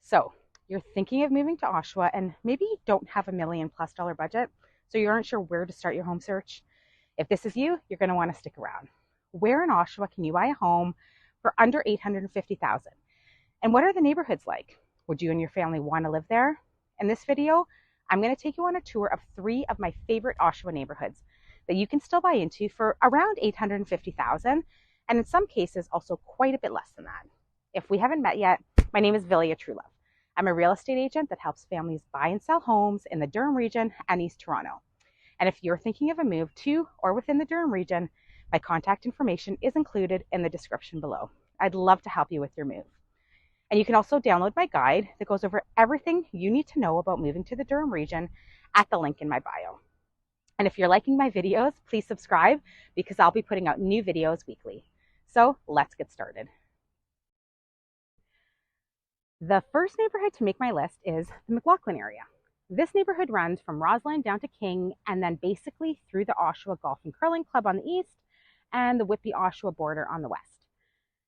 So you're thinking of moving to Oshawa and maybe you don't have $1 million+ budget, so you aren't sure where to start your home search. If this is you, you're going to want to stick around. Where in Oshawa can you buy a home for under $850,000? And what are the neighborhoods like? Would you and your family want to live there? In this video, I'm going to take you on a tour of 3 of my favorite Oshawa neighborhoods that you can still buy into for around $850,000, and in some cases also quite a bit less than that. If we haven't met yet, my name is Vilija Truelove. I'm a real estate agent that helps families buy and sell homes in the Durham region and East Toronto. And if you're thinking of a move to or within the Durham region, my contact information is included in the description below. I'd love to help you with your move. And you can also download my guide that goes over everything you need to know about moving to the Durham region at the link in my bio. And if you're liking my videos, please subscribe because I'll be putting out new videos weekly. So let's get started. The first neighborhood to make my list is the McLaughlin area. This neighborhood runs from Roslyn down to King and then basically through the Oshawa Golf and Curling Club on the east and the Whitby-Oshawa border on the west.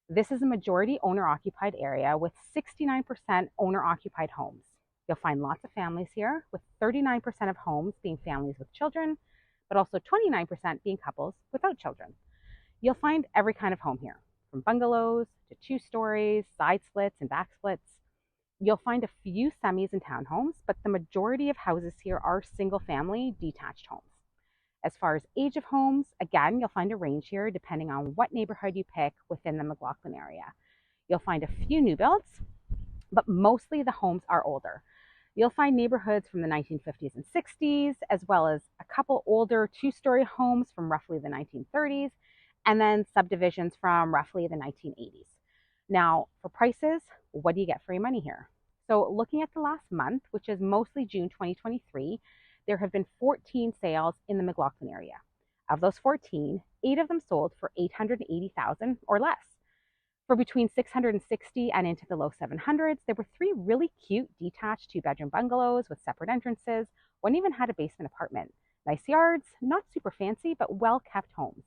This is a majority owner-occupied area with 69% owner-occupied homes. You'll find lots of families here, with 39% of homes being families with children, but also 29% being couples without children. You'll find every kind of home here, from bungalows to 2 stories, side splits, and back splits. You'll find a few semis and townhomes, but the majority of houses here are single-family detached homes. As far as age of homes, again, you'll find a range here depending on what neighborhood you pick within the McLaughlin area. You'll find a few new builds, but mostly the homes are older. You'll find neighborhoods from the 1950s and 60s, as well as a couple older 2-story homes from roughly the 1930s, and then subdivisions from roughly the 1980s. Now, for prices, what do you get for your money here? So looking at the last month, which is mostly June 2023, there have been 14 sales in the McLaughlin area. Of those 14, 8 of them sold for $880,000 or less. For between $660,000 and into the low $700s, there were 3 really cute detached 2-bedroom bungalows with separate entrances. One even had a basement apartment. Nice yards, not super fancy, but well-kept homes.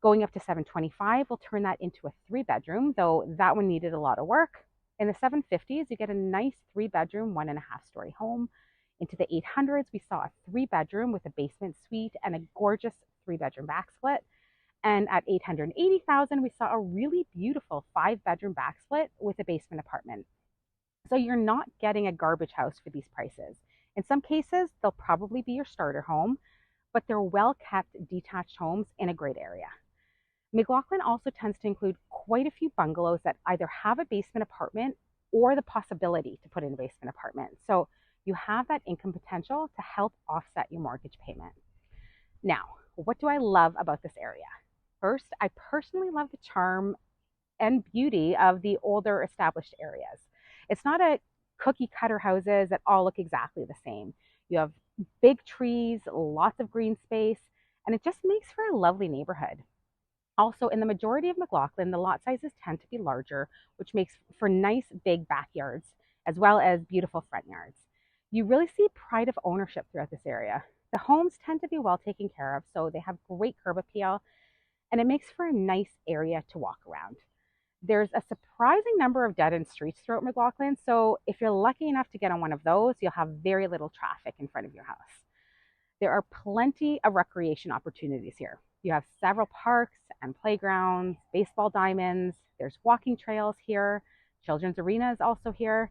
Going up to $725,000, we'll turn that into a 3-bedroom, though that one needed a lot of work. In the $750s, you get a nice 3-bedroom, 1.5-story home. Into the $800s, we saw a 3-bedroom with a basement suite and a gorgeous 3-bedroom back split. And at $880,000, we saw a really beautiful 5-bedroom back split with a basement apartment. So you're not getting a garbage house for these prices. In some cases, they'll probably be your starter home, but they're well-kept detached homes in a great area. McLaughlin also tends to include quite a few bungalows that either have a basement apartment or the possibility to put in a basement apartment. So you have that income potential to help offset your mortgage payment. Now, what do I love about this area? First, I personally love the charm and beauty of the older established areas. It's not a cookie cutter houses that all look exactly the same. You have big trees, lots of green space, and it just makes for a lovely neighborhood. Also, in the majority of McLaughlin, the lot sizes tend to be larger, which makes for nice big backyards, as well as beautiful front yards. You really see pride of ownership throughout this area. The homes tend to be well taken care of, so they have great curb appeal, and it makes for a nice area to walk around. There's a surprising number of dead-end streets throughout McLaughlin, so if you're lucky enough to get on one of those, you'll have very little traffic in front of your house. There are plenty of recreation opportunities here. You have several parks and playgrounds, baseball diamonds, there's walking trails here, children's arena is also here.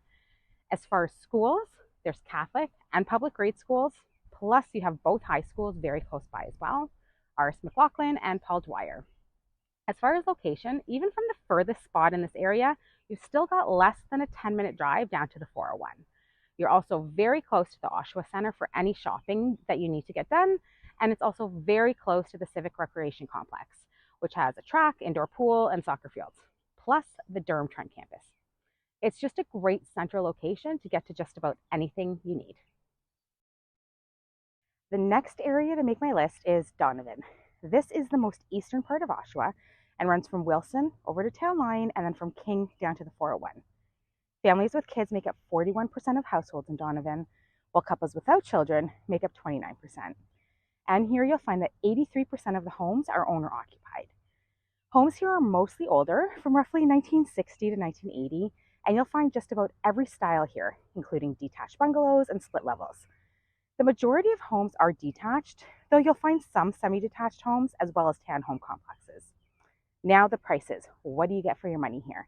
As far as schools, there's Catholic and public grade schools, plus you have both high schools very close by as well, R.S. McLaughlin and Paul Dwyer. As far as location, even from the furthest spot in this area, you've still got less than a 10-minute drive down to the 401. You're also very close to the Oshawa Centre for any shopping that you need to get done, and it's also very close to the Civic Recreation Complex, which has a track, indoor pool, and soccer fields, plus the Durham Trent campus. It's just a great central location to get to just about anything you need. The next area to make my list is Donevan. This is the most eastern part of Oshawa and runs from Wilson over to Town Line and then from King down to the 401. Families with kids make up 41% of households in Donevan, while couples without children make up 29%. And here you'll find that 83% of the homes are owner-occupied. Homes here are mostly older, from roughly 1960 to 1980, and you'll find just about every style here, including detached bungalows and split levels. The majority of homes are detached, though you'll find some semi-detached homes as well as townhome complexes. Now the prices. What do you get for your money here?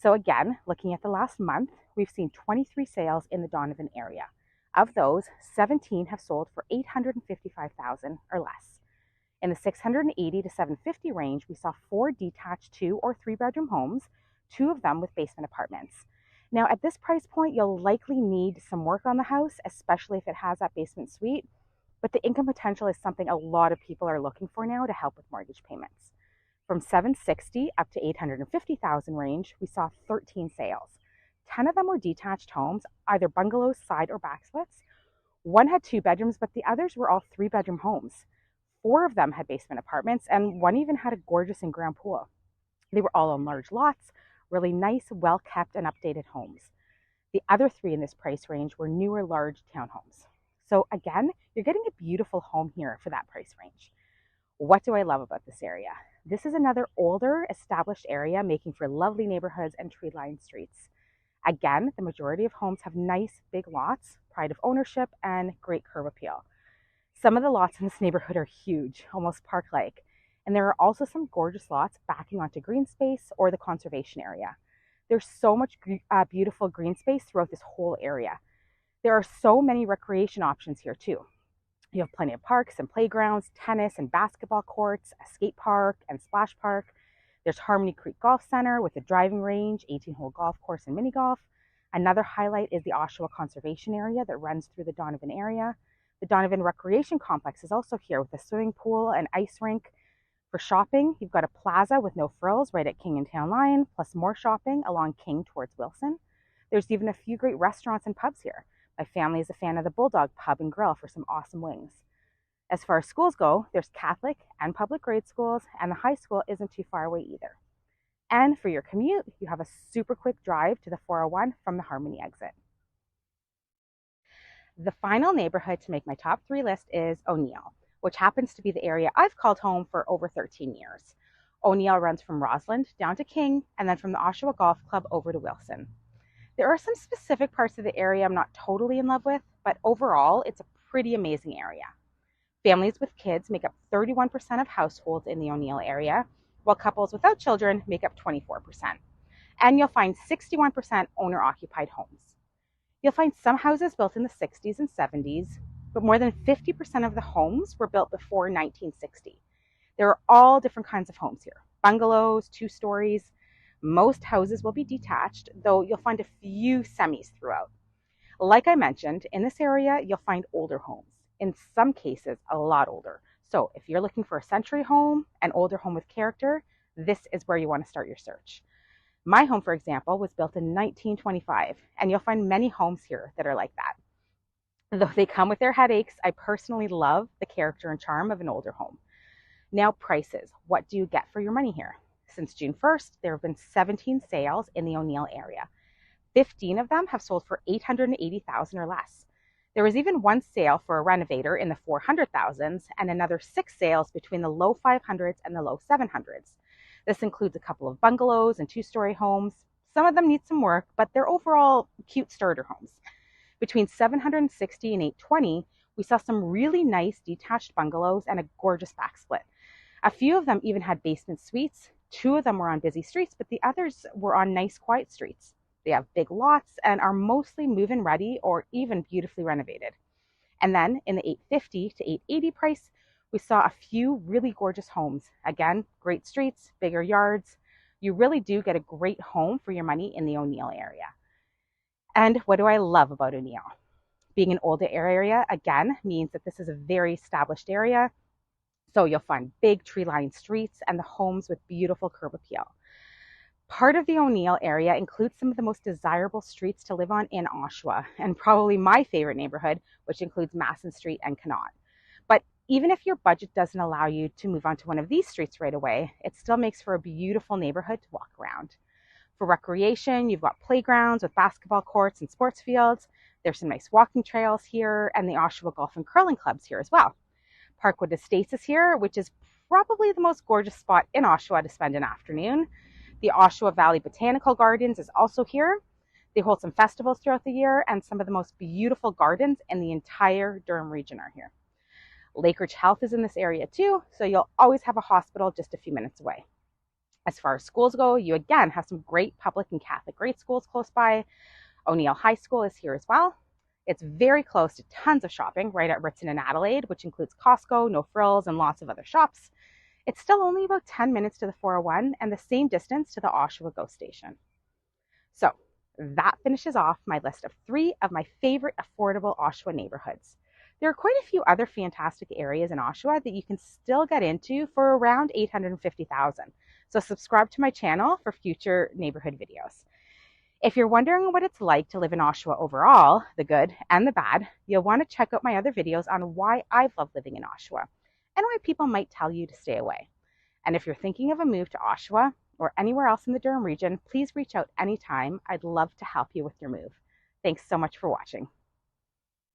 So again, looking at the last month, we've seen 23 sales in the Donevan area. Of those, 17 have sold for $855,000 or less. In the $680 to $750 range, we saw 4 detached 2 or 3 bedroom homes, 2 of them with basement apartments. Now at this price point, you'll likely need some work on the house, especially if it has that basement suite, but the income potential is something a lot of people are looking for now to help with mortgage payments. From $760,000 up to $850,000 range, we saw 13 sales. 10 of them were detached homes, either bungalows, side or back splits. One had 2 bedrooms, but the others were all 3-bedroom homes. 4 of them had basement apartments, and one even had a gorgeous in-ground pool. They were all on large lots, really nice, well-kept and updated homes. The other 3 in this price range were newer, large townhomes. So again, you're getting a beautiful home here for that price range. What do I love about this area? This is another older, established area making for lovely neighborhoods and tree-lined streets. Again, the majority of homes have nice, big lots, pride of ownership, and great curb appeal. Some of the lots in this neighborhood are huge, almost park-like, and there are also some gorgeous lots backing onto green space or the conservation area. There's so much beautiful green space throughout this whole area. There are so many recreation options here too. You have plenty of parks and playgrounds, tennis and basketball courts, a skate park and splash park. There's Harmony Creek Golf Center with a driving range, 18-hole golf course and mini golf. Another highlight is the Oshawa Conservation Area that runs through the Donevan area. The Donevan Recreation Complex is also here with a swimming pool and ice rink. For shopping, you've got a plaza with no frills right at King and Town Line, plus more shopping along King towards Wilson. There's even a few great restaurants and pubs here. My family is a fan of the Bulldog Pub and Grill for some awesome wings. As far as schools go, there's Catholic and public grade schools, and the high school isn't too far away either. And for your commute, you have a super quick drive to the 401 from the Harmony exit. The final neighborhood to make my top 3 list is O'Neill, which happens to be the area I've called home for over 13 years. O'Neill runs from Rossland down to King, and then from the Oshawa Golf Club over to Wilson. There are some specific parts of the area I'm not totally in love with, but overall, it's a pretty amazing area. Families with kids make up 31% of households in the O'Neill area, while couples without children make up 24%. And you'll find 61% owner-occupied homes. You'll find some houses built in the 60s and 70s, but more than 50% of the homes were built before 1960. There are all different kinds of homes here. Bungalows, 2 stories. Most houses will be detached, though you'll find a few semis throughout. Like I mentioned, in this area, you'll find older homes. In some cases, a lot older. So if you're looking for a century home, an older home with character, this is where you want to start your search. My home, for example, was built in 1925, and you'll find many homes here that are like that. Though they come with their headaches, I personally love the character and charm of an older home. Now, prices. What do you get for your money here? Since June 1st, there have been 17 sales in the O'Neill area. 15 of them have sold for $880,000 or less. There was even one sale for a renovator in the $400,000s and another 6 sales between the low $500s and the low $700s. This includes a couple of bungalows and 2-story homes. Some of them need some work, but they're overall cute starter homes. Between $760,000 and $820,000, we saw some really nice detached bungalows and a gorgeous back split. A few of them even had basement suites. 2 of them were on busy streets, but the others were on nice, quiet streets. They have big lots and are mostly move-in ready or even beautifully renovated. And then in the $850,000 to $880,000 price, we saw a few really gorgeous homes. Again, great streets, bigger yards. You really do get a great home for your money in the O'Neill area. And what do I love about O'Neill? Being an older area, again, means that this is a very established area. So you'll find big tree-lined streets and the homes with beautiful curb appeal. Part of the O'Neill area includes some of the most desirable streets to live on in Oshawa, and probably my favorite neighborhood, which includes Masson Street and Connaught. But even if your budget doesn't allow you to move onto one of these streets right away, it still makes for a beautiful neighborhood to walk around. For recreation, you've got playgrounds with basketball courts and sports fields. There's some nice walking trails here, and the Oshawa Golf and Curling Clubs here as well. Parkwood Estates is here, which is probably the most gorgeous spot in Oshawa to spend an afternoon. The Oshawa Valley Botanical Gardens is also here. They hold some festivals throughout the year, and some of the most beautiful gardens in the entire Durham region are here. Lakeridge Health is in this area too, so you'll always have a hospital just a few minutes away. As far as schools go, you again have some great public and Catholic grade schools close by. O'Neill High School is here as well. It's very close to tons of shopping right at Ritson and Adelaide, which includes Costco, No Frills, and lots of other shops. It's still only about 10 minutes to the 401 and the same distance to the Oshawa GO station. So that finishes off my list of 3 of my favorite affordable Oshawa neighborhoods. There are quite a few other fantastic areas in Oshawa that you can still get into for around $850,000. So subscribe to my channel for future neighborhood videos. If you're wondering what it's like to live in Oshawa overall, the good and the bad, you'll want to check out my other videos on why I've loved living in Oshawa and why people might tell you to stay away. And if you're thinking of a move to Oshawa or anywhere else in the Durham region, please reach out anytime. I'd love to help you with your move. Thanks so much for watching.